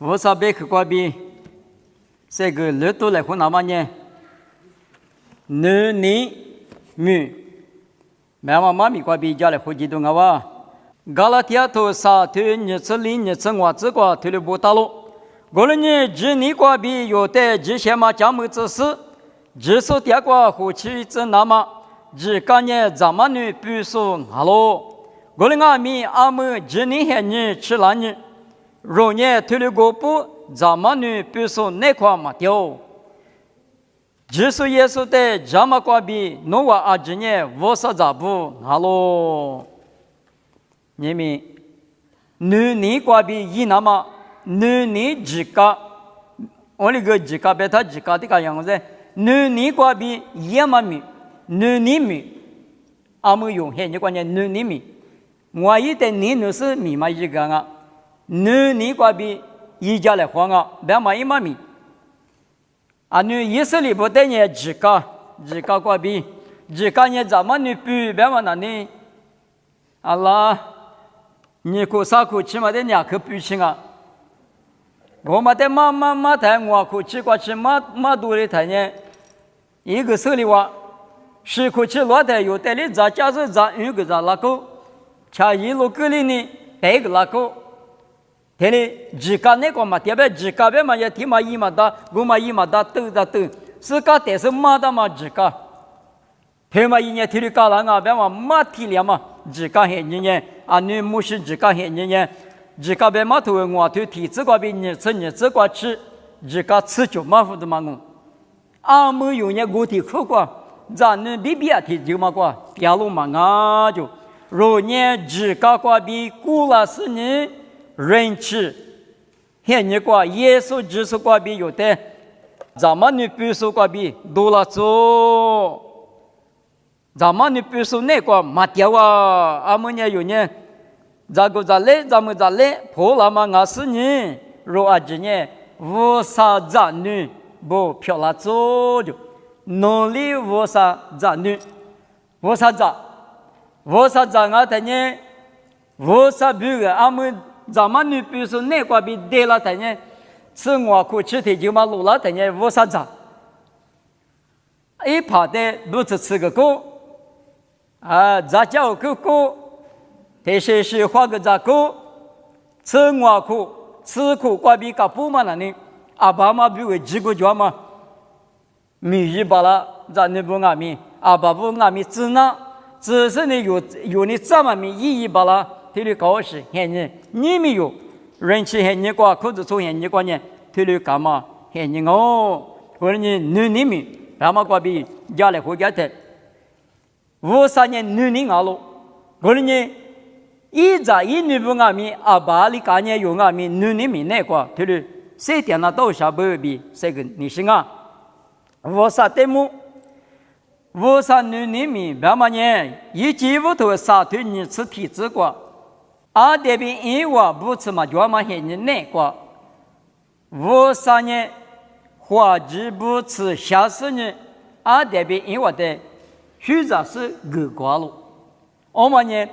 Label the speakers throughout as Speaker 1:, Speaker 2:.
Speaker 1: 我啥别去过比，这个热度来湖南嘛呢？男女，妈妈妈咪过比家来湖基督啊哇。加拉提亚头沙推日子里日子我这个推了不大路，过了呢，只你过比有的只先嘛讲么子事，只说第二个夫妻子那么，只干呢咱们女不说哈喽，过了阿咪阿么只你还你吃了你。若呢推了过不，咱们女不说那块嘛掉。只说耶稣的咱们过比，侬话阿只呢我啥咋不哈喽？你们女过比一那么女只个，我那个只个别他只个的个样子，女过比一嘛米，女米，阿么用嘿，你关键女米，我一的女是米嘛一个啊。女过比一家来黄啊，别买一码米。啊，女以色列不得呢，只个过比，只个呢咱们女不别嘛那呢，阿拉，你可啥可起码得两颗不行啊。我们的妈台我可起过去妈多的台呢，一个手里话，是可起老台有的哩咱家是咱有个咱拉狗，恰一路个里呢白个拉狗。thế này chỉ cả này còn mà tiếp về chỉ cả về mà giờ thì mà y mà ta gồm mà y mà ta tự sự cả thế sự mà ta mà chỉ cả thế mà y nhẹ thì cả là ngà về mà thì liền mà chỉ cả hệ nhẹ anh nuôi mua sinh chỉ cả hệ nhẹ chỉ cả về mà thôi ngõ thôi thì chỉ có bị nhẹ chỉ có chỉ cả chỉ cho mà phụ mà ngủ à mới dùng nhẹ gỗ thì khó quá giờ nuôi bị thì chỉ mà quá bia luôn mà ngã cho rồi nhẹ chỉ cả qua bị cú là sự nhẹ人吃，现你过耶稣只是过比有的，咱们女不是过比多了做，咱们女不是那个马掉啊，阿们呢有呢，咱个咱来，破了嘛俺是呢，若阿子呢，我啥咱女不漂亮做的，努力我啥咱女，我啥咱俺的呢，我啥不个阿们。咱们女比如说那个比对了的呢，吃我可吃的就嘛路了的呢，我啥子？一跑的不是吃个狗，啊，咱叫个狗，这些是花个咱狗，吃我可吃可过比个不嘛那呢，阿爸妈比个几个叫嘛，米一把了，咱那不阿米，阿爸不阿米只那，只是呢有你这么米一把了。推理高是现你，你没有人气现你过，口子做现你过呢，推理干嘛现你哦？或者你女们，干嘛过比家来回家的，53年女阿路，或者你一女不阿米，阿爸里干年有阿米女们那个推理谁点那多少不比这个女性啊？53的么？53女们干嘛呢？一几乎都杀退你吃体质过。阿这边因为不吃嘛，就嘛现你那个，53年花季不吃下死呢，阿这边因为的虚杂是个瓜了，我们呢，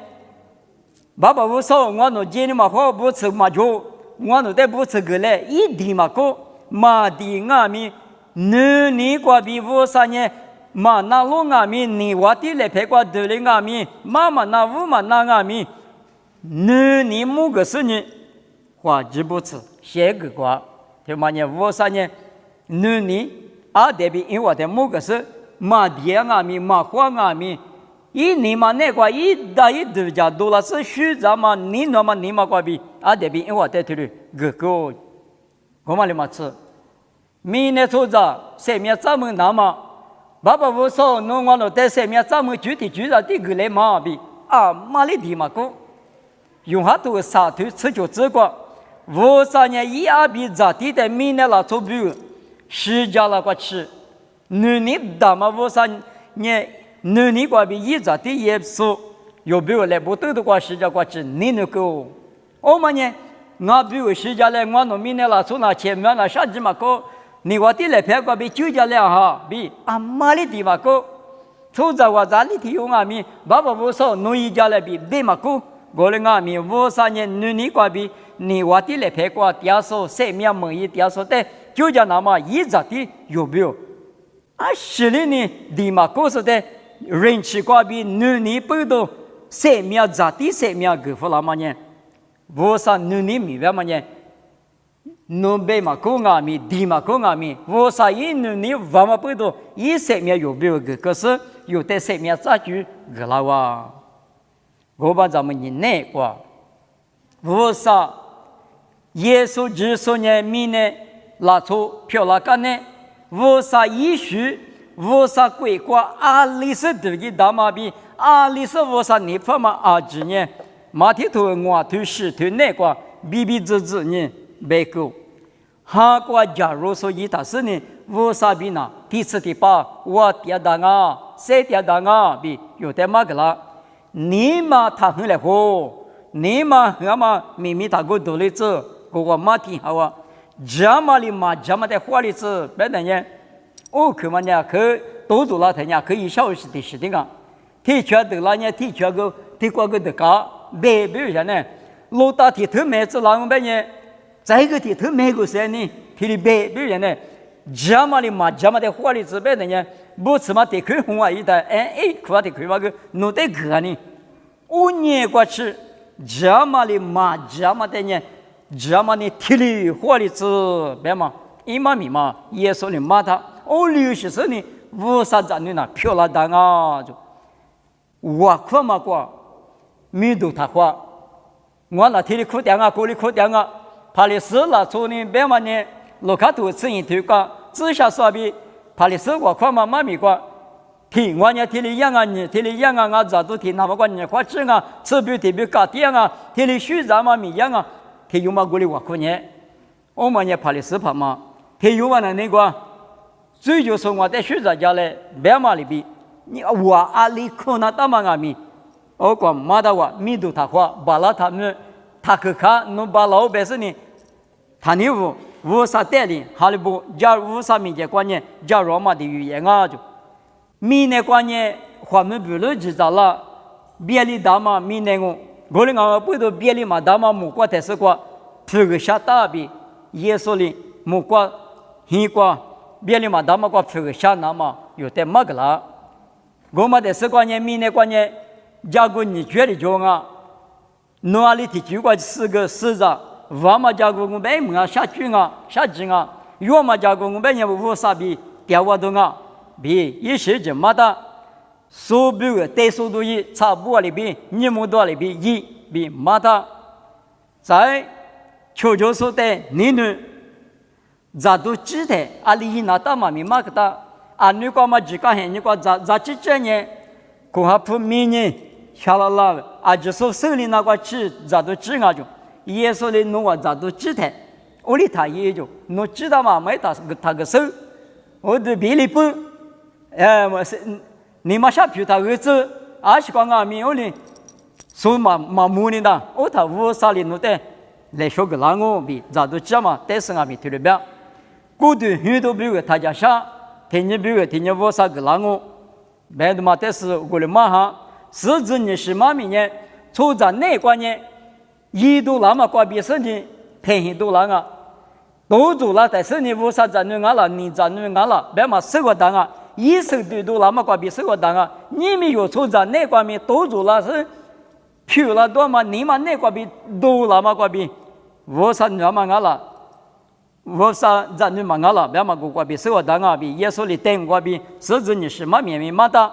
Speaker 1: 爸爸我说我那今天嘛花不吃嘛就我那得不吃个嘞，一点嘛个嘛的阿米，你瓜比53年。嘛那路阿米，你我的来陪过得了阿米，妈妈那乌嘛那阿米，你某个事呢，花几不吃，写个瓜，就嘛呢53年，你啊这边因为的某个事，嘛爹阿米嘛花阿米，一年嘛那个一大一度家多了是虚杂嘛，你那么你嘛瓜比啊这边因为的头里个，我嘛里嘛吃，明年做着下面咱们那么。爸爸我说，侬我那在上面咱们具体的个来嘛比啊，马里地嘛个，用下都杀头吃就这个，53年一阿比咋地的明年了做比，十家了个吃，你大嘛53年你个比一咋地也说，有比如来不都的个十家个吃，你那个，我们呢，我比如十家来我那明年了做那前面那啥子嘛个。你我的来陪过比就家了哈，比阿妈的地方高，从在我家里头有阿米，爸爸我说农一家来比对嘛高，我的阿米53年女过比你我的来陪过第二首生命梦一第二首的，就叫那么一直的有没有？啊，是的呢，立马告诉的，人气挂比女你不懂生命咋的生命给付那么呢？我说女你明白吗呢？侬被嘛讲阿米，地嘛讲阿米，我说一女你我们不懂一生命有没有个？可是有的生命咋就个了哇？我把咱们人内过，我说耶稣基督呢，米呢拉出漂拉干呢，我说一许，我说鬼过阿里是对的大马比，阿里是我说你发嘛阿吉呢，马蹄头我头石头内过，比比滋滋呢。没够，哈国假如说一他是呢，我啥比呢？第四第八，我第当啊，谁第当啊？比有点嘛个啦，你嘛他很来火，你嘛我嘛秘密他个独立子，我嘛挺好啊，这么的嘛这么的花里子，别等人，我看嘛呢，可多做了他呢，可以小时的事情啊，提前得了呢，提前个提过个的嘎，别人呢，老大提头妹子啷个别呢？这个地头每个谁呢？他的别人呢？这么的嘛，这么的花里子别的呢？不怎么得看红啊一代，可得看那个弄得个呢？5年过去，这么的嘛，这么的呢？这么的体力花里子别嘛，一嘛米嘛，耶稣的马他，60岁呢，50岁呢那漂亮当啊就，我看嘛过，没都他花，我那体力苦点啊，过里苦点啊。帕里斯拉出呢，别嘛呢，罗卡图自己推广，自下说比帕里斯我看嘛妈咪过，提我呢提里养啊你，提里养啊我咋都提那么个你花钱啊，吃不提不搞点啊，提里水咱嘛咪养啊，提有嘛过里我看呢，我们呢帕里斯帕嘛，提有嘛那个，最就是我在水咱家嘞，别嘛里比，你我阿里可那大嘛阿咪，我讲马达话米都他话，巴拉他们，他可看侬巴老百姓呢。他你无啥带领，哈利不加无啥民间观念，加罗马的语言啊就，民间观念我们不能知道了，别的大嘛民间我们讲不都别的嘛大嘛木瓜但是过，这个下大比耶稣的木瓜、黑瓜，别的嘛大嘛过这个下那嘛有点么个啦，我们的是观念民间观念，加过你觉得就啊，哪里提就过4个4张。我们家公公被么下去啊，下去啊！我们家公公被人无啥比调我动啊，比一时就没得，所有的对数都一差不多里比你们多里比一比没得，在求求说的你呢，咋都记得阿里那大嘛咪嘛个的，阿你讲嘛只讲你讲咋记着呢？过下普明年下了啦，阿就说手里那个吃咋都记啊就。耶稣的侬我咋都记得，我的他也就侬知道嘛？没他个手，我的别里不，我是你嘛下皮他儿子，而是讲阿米我呢，说嘛木呢的，我他无啥哩侬的，来说个啷个比咋都知嘛？但是阿米听了别，过去很多比如他家下，听你比如听你无啥个啷个，别的嘛，但是我的妈哈，实质你是嘛咪呢？出在内观呢？一度那么挂比身体便宜多了啊，都做了，但是你无啥在弄啊了，你在弄啊了，别嘛生活当啊，一手对都那么挂比生活当啊，你们有出在那方面都做了是，漂了多嘛，你们那挂比都那么挂比，无啥那么啊了，无啥在弄嘛啊了，别嘛个挂比生活当啊比耶稣的等挂比，实质你是嘛面面嘛的。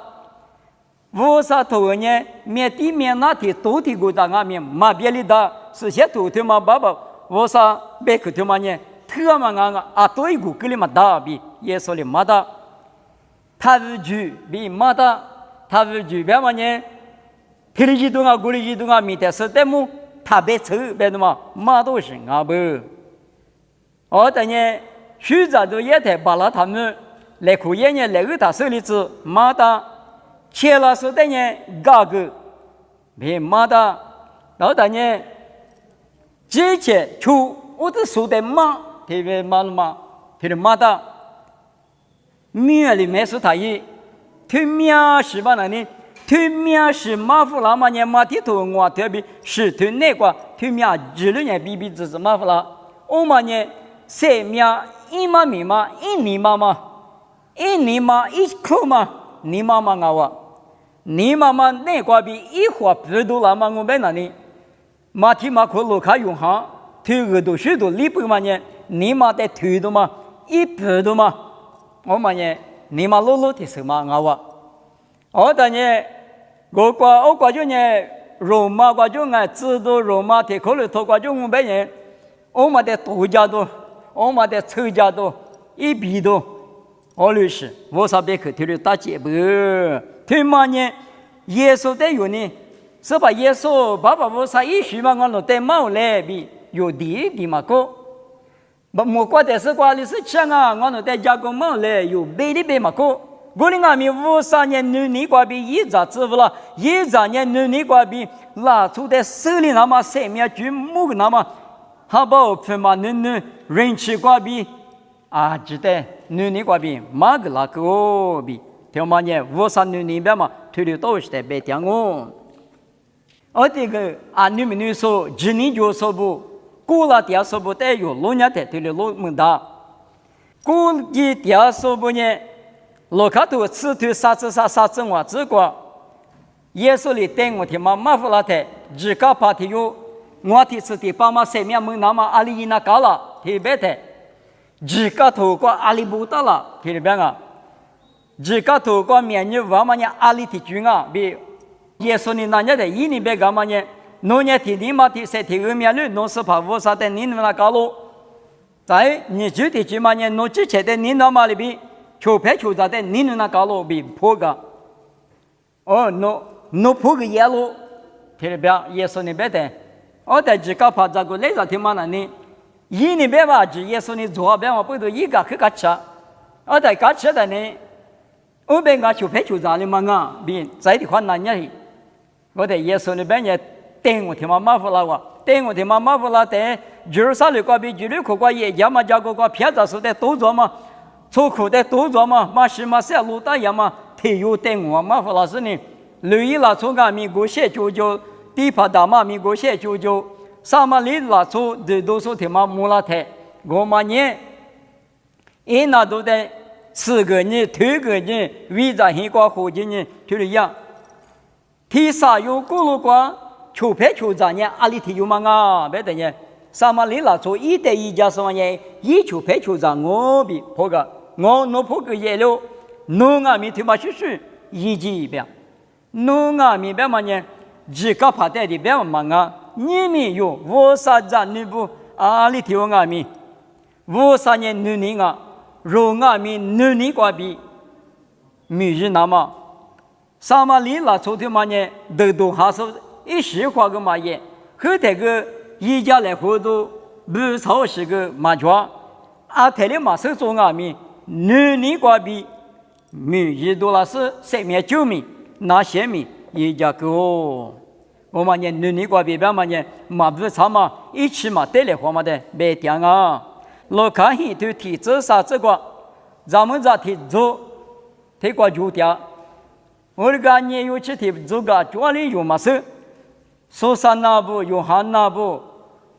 Speaker 1: 无啥头呢？面地面那天都提过在外面，马别里的，是些头头嘛爸爸，无啥别个头嘛呢？特嘛啊多一个给你嘛大比耶稣的嘛大，他无惧比嘛大，他无惧别嘛呢？提里几多啊，过里几多啊，米的是得么？他别丑别的嘛，嘛都是啊不？我等呢，学者都也得把了他们来考验呢，来个他手里子嘛大。切了说的呢，嘎个别马的，然后的呢，之前出我都说的马，特别马了嘛，特别马的，面里面是他一，他面是吧？那呢，推面是马夫拉嘛呢？马蹄头我特别是推那个推面几六年比只是马夫拉，我嘛呢？三面一嘛米嘛一年嘛，一年嘛一口嘛，你妈妈我，你妈妈那个比一花不多了嘛？我在那里，马蹄马可路卡用哈，推个都许多里边嘛呢？你妈在推的嘛，一不多嘛，我嘛呢？你妈路的什么我等呢，我就呢，罗马我就呢，知道罗马的可能头我就我们人，我们的度假多，我们的抽家多，一比多，我律师，我上边去推了打结不？推嘛呢？耶稣在有呢，是把耶稣爸爸我啥一许嘛，我在毛来比有地嘛个。莫怪的是怪的是强啊！我在加工毛来有背的背嘛个。我的阿弥53年女尼瓜比一扎支付了，13年女尼瓜比拉出的手里那么三面举木那么，好不好？分嘛女人气瓜比啊，记得女尼瓜比马个那个比，听嘛呢？53女尼边嘛，推了都是在白天哦。而这个啊，你们女说，今年就说不。古拉第二说不带有罗年的对了罗门大，古的第二说不呢，罗卡头吃头杀子我这个，耶稣里带我的马夫拉的，自家把的有我的吃的爸妈生命门那么阿里那搞了，特别的，自家头个阿里不到了，特别啊，自家头个面女娃嘛呢阿里的军啊，比耶稣里那年的一年别干嘛呢？农业体力嘛，体设体育面率，农事跑务啥的，你那搞喽？在你具体去嘛呢？农之前的你那嘛里边，求牌求啥的，你那搞喽比破个。哦，农破个野路，特别耶稣那边的，我在自家跑这个来着听嘛那呢？一年别嘛，就耶稣你左边我不都一个去干吃，我在干吃的呢，我边个求牌求啥的嘛啊？比在的话难呀，我在耶稣那边也。带我听马夫拉话，带我听马夫拉的，就是啥的个比就是苦瓜也要么加个骗子说的多做嘛，错苦的多做嘛，马西马塞路大样嘛，体育带我马夫拉是呢，刘一拉出个米国写99，地帕大马米国写99，萨马里拉出的都说听马穆拉特，我嘛呢，一拿都在4个人、2个人，为着黑瓜火箭呢，就是一样，提啥有咕噜瓜。求牌求啥呢？阿里提有嘛啊？别等呢，萨马里拉做1对1加什么呢？一求牌求啥？我比破个，我破个也了，侬阿米听嘛许一级一边，侬阿米边嘛呢？自个拍带的边嘛啊？你们有我啥子女不？阿里提我阿米，我啥年女啊？若阿米女瓜比，每日那么，萨马里拉做的嘛呢？都还是。一时花个嘛也，后头个一家来活动，不超是个麻将，阿台的马手做阿米，女人瓜比，每日多了是3面9米，那些米一家个，我们呢女人瓜比边嘛呢，马不超嘛，一起嘛带来花嘛的白点啊，老看很多体质啥这个，咱们这体做，体瓜就掉，我这个年有去体做个家里有嘛事。苏珊那部、约翰那部，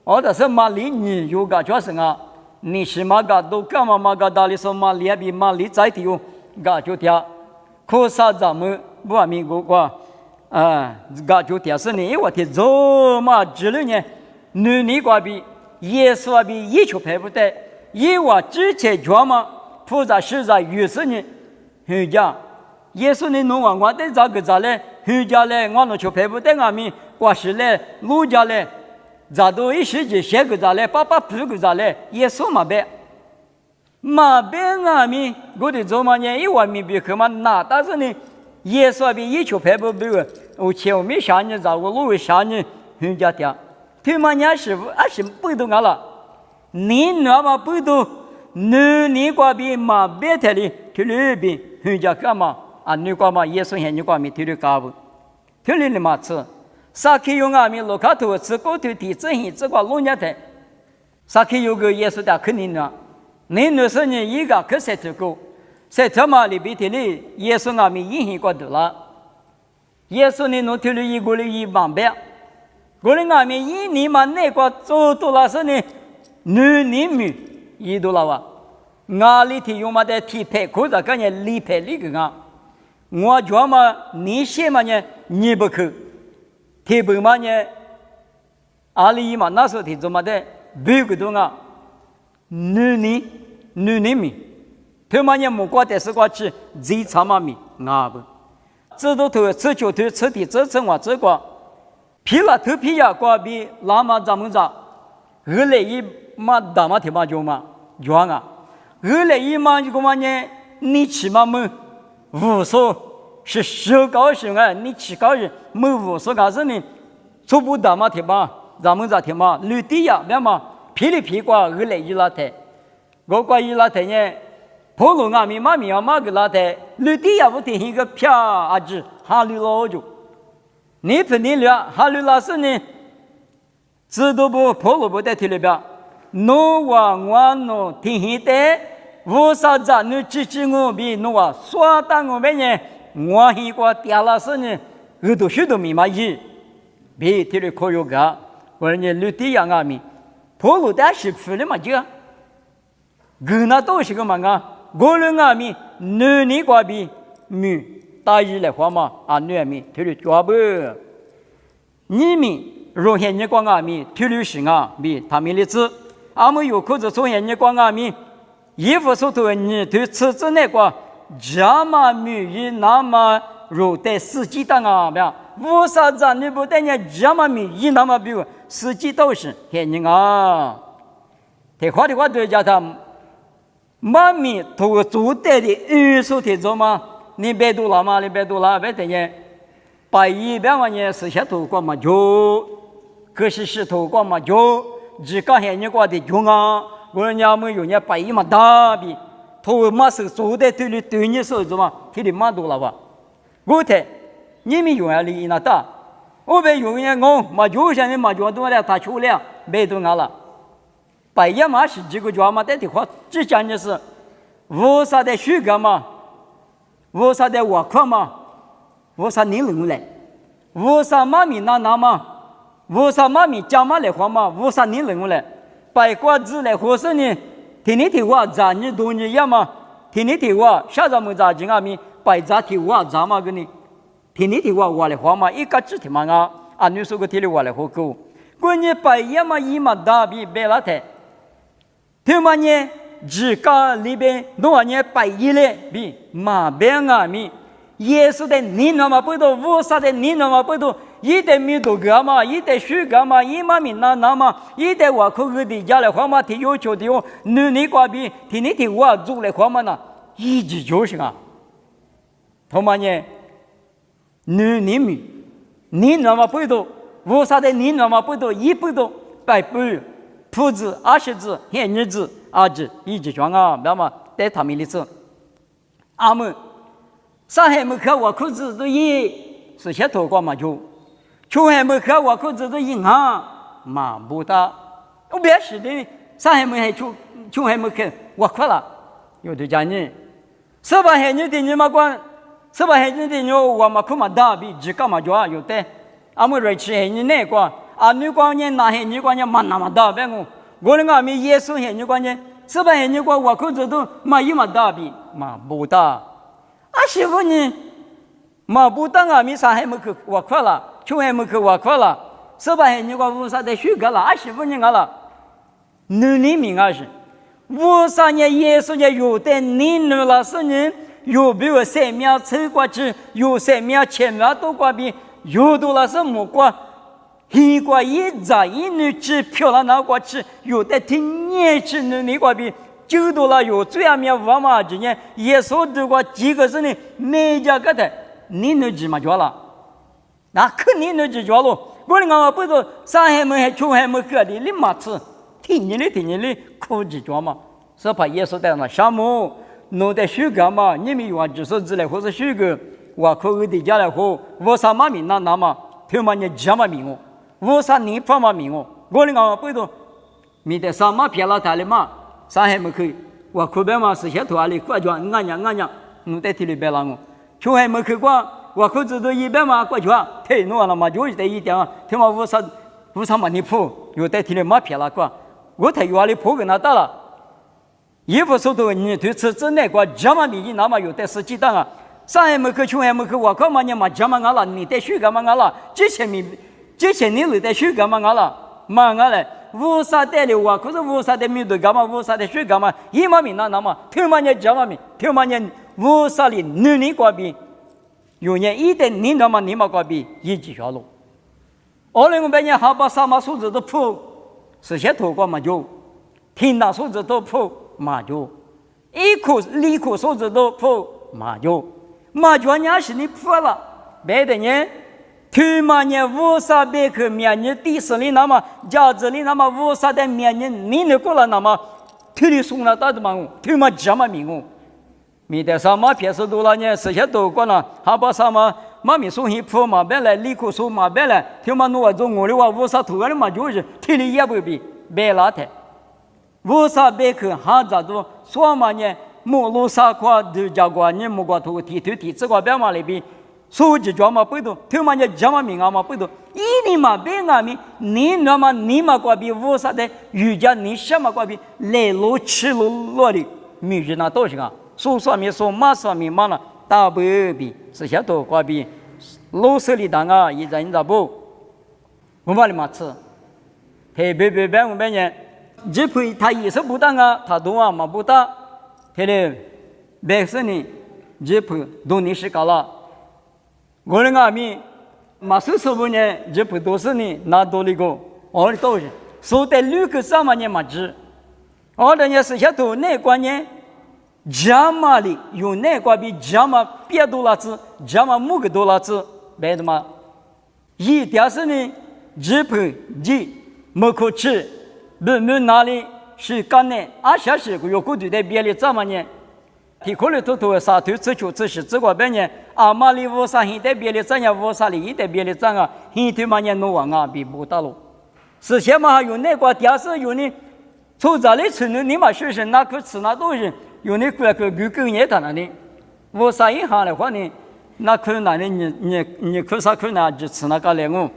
Speaker 1: 或者是马里尼有个叫什么？你是马个都干嘛马个大里说马里比马里在的哟，个就条，可啥咱们不阿米个个个就条是呢？我听做嘛之类呢，女个比耶稣比一球排不得，因为之前讲嘛，负责是在于是呢，人家耶稣呢弄完我的这个咋嘞？人家嘞，我那球排不得阿米。我是嘞，路家嘞，咋都一时就写个咋嘞，爸不个咋嘞，也说嘛呗，嘛呗阿米，我的做嘛呢？一万米比可嘛那，但是呢，也说比一球排不个，我前面下年咋我路下年人家的，他妈伢师傅是不懂了，你那么不懂，你瓜比嘛别的哩，他那边人家干嘛啊？你瓜嘛也说现你瓜米他的干不，他那里嘛吃。撒开有阿米罗卡头吃狗头地震hin这个龙年的，撒开有个耶稣的肯定呢，你那是你一个可塞头狗，在他妈里边的里耶稣阿米引过头了，耶稣你弄提了一个一万倍，我的外面一年嘛那个做多了是呢，女年米一多了哇，哪里提用嘛的提配，或者个人理配理个啊，我觉嘛你些嘛呢你不去，提不嘛呢，阿里嘛那时候提做嘛的，别个多啊，女年米。他们也没过，但是过去最长嘛米啊不，这都头吃脚头吃的这成我这个，皮了头皮呀过比拉嘛咱们咋，后来一嘛大嘛天嘛就嘛样啊，后来一嘛这个嘛呢，你起码没无所是手高兴啊，你起高兴没无所干什呢？初步大嘛天嘛咱们咋天嘛绿地呀，那么皮里皮过后来一拉台，我过一拉台呢。普罗阿米妈咪啊妈个拉的，绿地也不听一个啪啊子哈绿老就，你不你了哈绿老师呢？知道不？普罗不在听里边，侬话我侬听一的，无啥子你支持我比侬话说当我们呢？我一个第二老师呢，耳朵许多密码一，比听里可有个，我呢绿地呀阿米，普罗的是不的嘛就，个那都是个嘛啊。我人阿米女你瓜比女大一来话嘛啊女阿米推了抓不，你米若现你光阿米推了是啊比他们的子，阿们有口子从现你光阿米衣服手头你对吃子那个这么米一那么肉带四季当啊不呀，为啥子你不带你这么米一那么比四季都是现你啊？这话的话对叫他。妈咪通过做对的艺术体做嘛，你别读了嘛，你别读了，别等于把一百万年实现图光嘛就，可是图光嘛就，只讲现你过的穷啊，我娘们有人把一嘛大比，图嘛是做的对的对你手做嘛，体力蛮多了吧？我睇你们用眼力那大，我别用眼我嘛就现在嘛就多了，他出了，别读俺了。白夜嘛是这个叫嘛的话，只讲的是无啥的虚干嘛，无啥的挖矿嘛，无啥你弄来，无啥妈咪那嘛，无啥妈咪家嘛来话嘛，无啥你弄来，白瓜子来或是呢，天天提话咋你多你呀嘛，天天提话啥子么咋子啊咪，白咋提话咋嘛个呢，天天提话话来话嘛，一个字提嘛啊，你说个提的话来话够，关键白夜嘛一嘛大比白拉台。他们呢，自家里边多少年白一嘞比马边啊米，耶稣的你那么不多，无啥的你那么不多，一代米多个嘛，一代水个嘛，一嘛米那嘛，一代我口个的家来话嘛，提要求的哦，你瓜比，提你提我做来话嘛呢，一直就是啊，他们呢，你米，你那么不多，无啥的你那么不多，一不多，百不。父子、20子、现日子、儿子，一直讲啊，明白吗？带他们的子，阿们，上海没看我裤子都一是些头光嘛就，上海没看我裤子都银行嘛不大，我别是的，上海没还上海没看我快了，有的讲呢，是吧？现日的你嘛管，是吧？现日的你我嘛看嘛大比只干嘛就有的，阿们来吃现日那个。啊，你光年那些你光年蛮那么大别我那个没耶稣些你光年，是吧？你光我口子都嘛一么大比嘛不大，啊媳妇呢嘛不大啊，没上海没去我快了，上海没去我快了，是吧？你光无啥的许可了，啊媳妇你看了，你明啊是，无啥呢耶稣呢有的你了是呢，有比如3秒走过去，有3秒前面都过比，有多了是没过。一个一早一女去漂亮那过去，有的听年轻人那个比就多了有最下面我嘛今年也说这个几个是呢，每家个的你能记嘛着了，那肯定能记着了。我那个不是上海门还上海门个的，你嘛吃听你的可记着嘛？是怕也说在那项目弄的许可嘛？你们有就说之类或者许可，我可的家来后，我啥嘛名那嘛，他妈你什么名哦？我啥你方嘛名哦？我那个不都，米的什么偏了他的嘛？上海没去，我可别嘛是些头里快转，俺娘，你得提里别让我，上海没去过，我可知道100万过去太多了嘛，就是这一点他妈50万的铺，有代替的马撇了过，我太远的铺给他打了。衣服手头你对吃之内个这么米那么有的10几档啊，上海门口穷海门口我靠嘛你嘛这么了，你得学干嘛了？这些年来得学干嘛了？嘛了，无啥得了我可是无啥的米都干嘛，无啥的学干嘛？一毛米那么，听嘛你这么米，听嘛你无啥的努力过比，有年一点你那么你嘛过比一级小路。2058年还把什么数字都铺，实现透过嘛就，听那数字都铺嘛就，一科理科数字都铺嘛就人是你铺了，别的人，他妈年50百克面你第4里那么价值里那么50的面你那过了那么，他的送了到的嘛，他妈这么明哦，没得什么偏是多了呢，实现透过了，还把什么？妈咪送一铺嘛，别来理科书嘛，别来听嘛弄做我的话，50头个的嘛就是体力也不比别拉太，50百克还咋多？说嘛呢？木路沙块都加过，你木瓜头提这个别嘛里边，手机装嘛不多，听嘛呢这么明啊嘛不多，一年嘛别啊咪，你那么你嘛过比50的瑜伽你什么过比来路吃路落的，没人那多少个？手上面手马上面嘛了。大不比是些多瓜比，老手里当啊，一人不，我把你妈吃，别我别人，这回他意识不当啊，他懂啊嘛不当，他的白色呢，这回懂你是搞了，我的阿米，马上15年，这回都是你拿多了个，我的都是，所得6个3万年嘛值，我的也是些多那观念。加码里有那个比加码别多了子，加码5个多了子，别的嘛。一点是呢，日本没可吃，不哪里是干呢？2小时有个对待别的怎么呢？提可能都啥头吃球吃是这个别呢？阿玛里乌啥现在别的怎样？乌啥里一代别的怎样？现在嘛呢弄完啊，比不到了。之前嘛还有那个电视有呢，从这里吃呢，你嘛学生那可吃那东西。有那个狗也谈了的，我啥一行的话呢？那可能呢？你可啥可能就吃那个来我？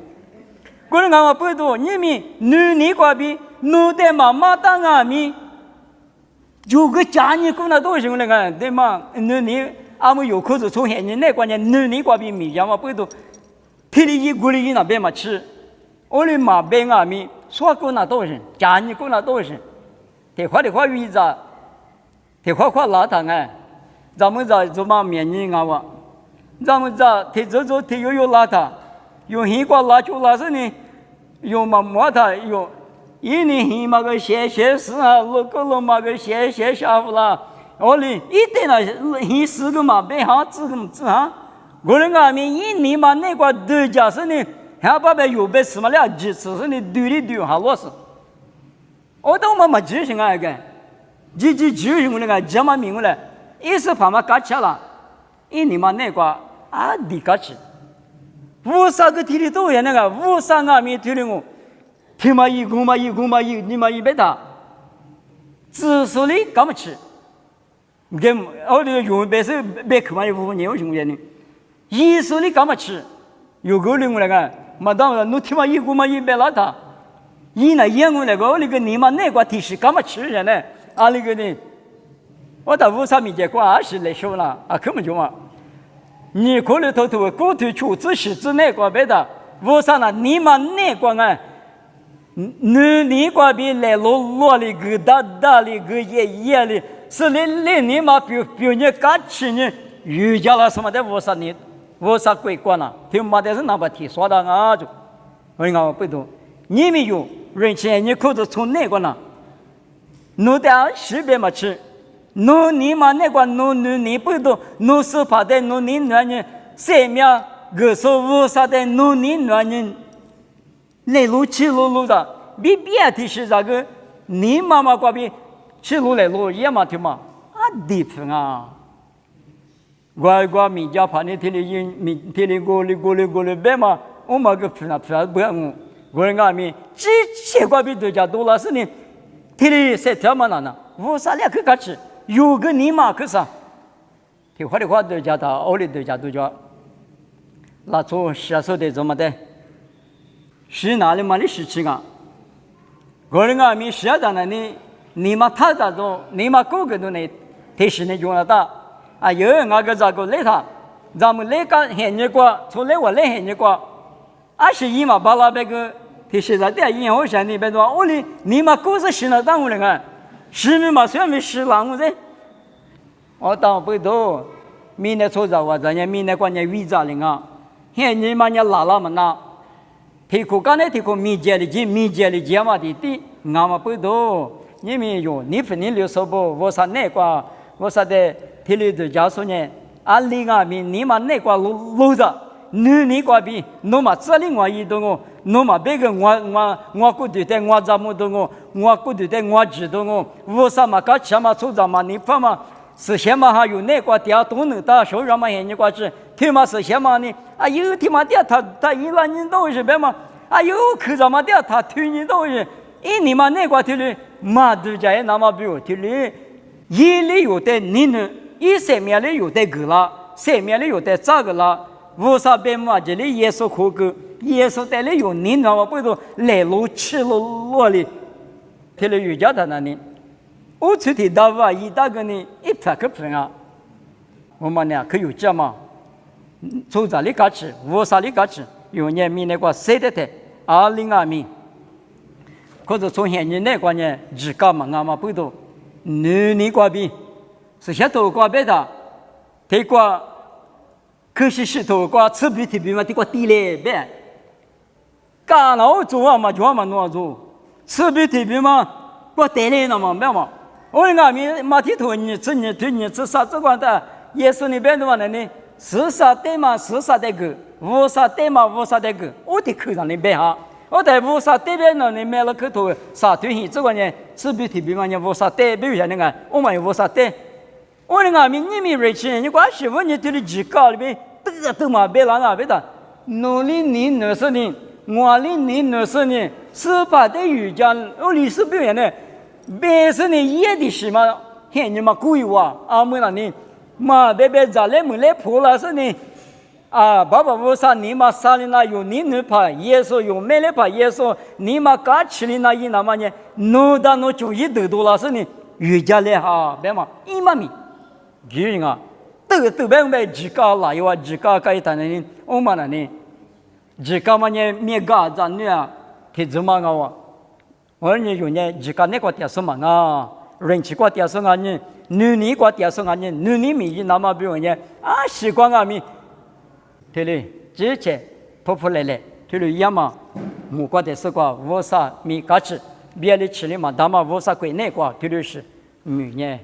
Speaker 1: 我们讲不多，你们你瓜比弄得妈妈当阿米，有个家人过那多少那个对吗？你阿们有口子从现在那关键你瓜比米家嘛不多，体力一过来那边嘛吃，我的妈边阿米说过那多少，家人过那多少，这话的话语子。他夸拉他哎，咱们在做嘛面人啊哇，咱们在他他有拉他，有黑瓜拉就拉是呢，有嘛摸他有，一年黑嘛个谢事啊，路嘛个谢下午啦，我哩一点啦黑4个嘛别哈这个哈，我那个面一年嘛那个都家是呢，还把有被什么了几次是呢对哈老是，我都嘛执行啊个。就是我那个这么明了，一时怕嘛搞起了，一年嘛那个啊地搞起，50个体力都有那个50个米体力我，他妈一公嘛你嘛100大，至少你干嘛吃？跟我这个用白是白口嘛5年我兄弟呢，一说你干嘛吃？有个人我那个，嘛当然你他妈一公嘛100拉大，一那一我那个我那个你嘛那个体是干嘛吃人呢？啊，那个呢，我到50米结果20来说了，啊，根本就嘛，你可能头过头出自是之内个别的，50了，你们那个啊，你个比来落的个大的个也的，是你嘛比你干起呢，瑜伽了什么的50年，50鬼关了，听嘛的是那把提说的啊就，我讲不懂，你们有人钱你可是从那个呢？弄的10遍嘛吃，弄你嘛那个弄你不多，弄是怕的弄你男人3秒个说50的弄你男人，来路吃路的，比别的是这个，你妈妈过比吃路来路也嘛听嘛，啊地方啊，我米家怕你天天过来别嘛，我嘛个不不要我人家米，这些过比多家多了是呢。天里晒条嘛呢，50两去吃，有个你妈可啥？听话的话都叫他，屋里都叫都叫，拉出下手的怎么的？是哪里嘛的事情啊？个人啊，米下的呢？你嘛他咋做？你嘛个个都呢？提示你用了的啊，有人那个咋个来他？咱们来个现日过，出来我来现日过，21嘛巴拉别个提示在点以后想你别说，我哩你嘛个是信了当我那个，是咪嘛虽然没是浪我噻，我当不多，明年出着我咱也明年关键 visa 哩啊，现日嘛也拉嘛那。提库干呢？提库米节的节嘛的，俺们不多，你们有你分你600不？我啥那个？我啥的？提里头家说呢？俺里俺们你们那个路子，你个比，侬嘛这里我移动哦，侬嘛别个我过对的我怎么动哦？我过对的我知道哦，我啥嘛搞什么出咱嘛？你怕嘛？是先嘛还有那个点都能打手上嘛？现在个是。天嘛是先嘛呢？啊有天嘛的他一两年都是别嘛？啊有可咋嘛的他推你都是，你嘛那个天里嘛都在那么比如天里，一里有的你呢，一上面里有的个啦，上面里有的这个啦，无啥别嘛这里耶稣可个，耶稣带里有你那么不都来路吃路里，天里有家的那里，我出去打话一大个呢100%啊，我们呢可有这嘛？从这里开始，无啥里开始，有年米那个谁的的，20米，可是从现在那个呢，日干嘛俺们不多，你个比是些头个别的，这个可是石头个吃不提比嘛，这个地嘞别，干了做啊嘛，做嘛弄做，吃不提比嘛，我带来了嘛，别嘛，我俺们马蹄头你吃你对你吃啥子管的，也是你别的话呢？是啥对嘛？是啥的个？无啥对嘛？无啥的个？我得口上你别哈，我在无啥对边呢？你买了口头啥东西？这个呢，吃不提比嘛？你无啥对，比如像那个，我们有无啥对？我的俺们你们瑞奇，你关系问你对的几高里边，都嘛别让俺别的，努力你20年，我哩你20年，18的语讲，我历史表现呢，80年也的是嘛，现你嘛贵哇，阿妹那你。嘛，别咋来没来破了是呢？啊，爸爸我啥你嘛啥的那有你能怕耶稣有没来怕耶稣？你嘛嘎吃的那一那么呢？弄到弄就一得多了是呢？越家来哈，别嘛，一嘛米，人啊，都别买几个来有啊，几个可以谈的，我们那呢，几个嘛呢？没嘎子呢啊，他怎么个哇？我呢有呢，几个那个点什么啊？人气个点什么呢？你个点什么呢？你米那么比如呢？啊，习惯啊米，对嘞，之前破来，对嘞，要么我个的是个无啥米嘎吃，别的吃的嘛，他们无啥贵那个，对嘞是，呢，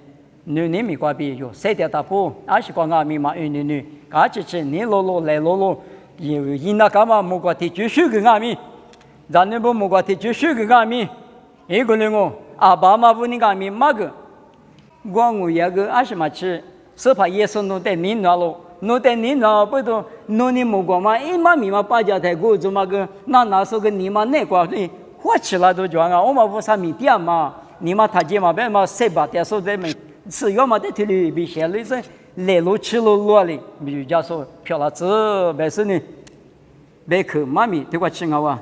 Speaker 1: 你米个比有谁的大补，啊习惯啊米嘛，你，嘎吃你落来落，有那干嘛木个的就修个啊米，咱那不木个的就修个啊米，一个人哦，啊爸妈不你个米嘛个。我也个阿什么吃，是怕耶稣弄得你那喽，弄得你那不都弄你木瓜嘛？一嘛米嘛，大家太过做嘛个，那时候个你嘛那个呢，我吃了都讲啊，我嘛无啥米点嘛，你嘛他姐嘛别嘛谁把点说在没，吃药嘛在腿里比些类似来路吃路路哩，比如讲说漂了子，没事呢，别去妈咪对我吃我啊。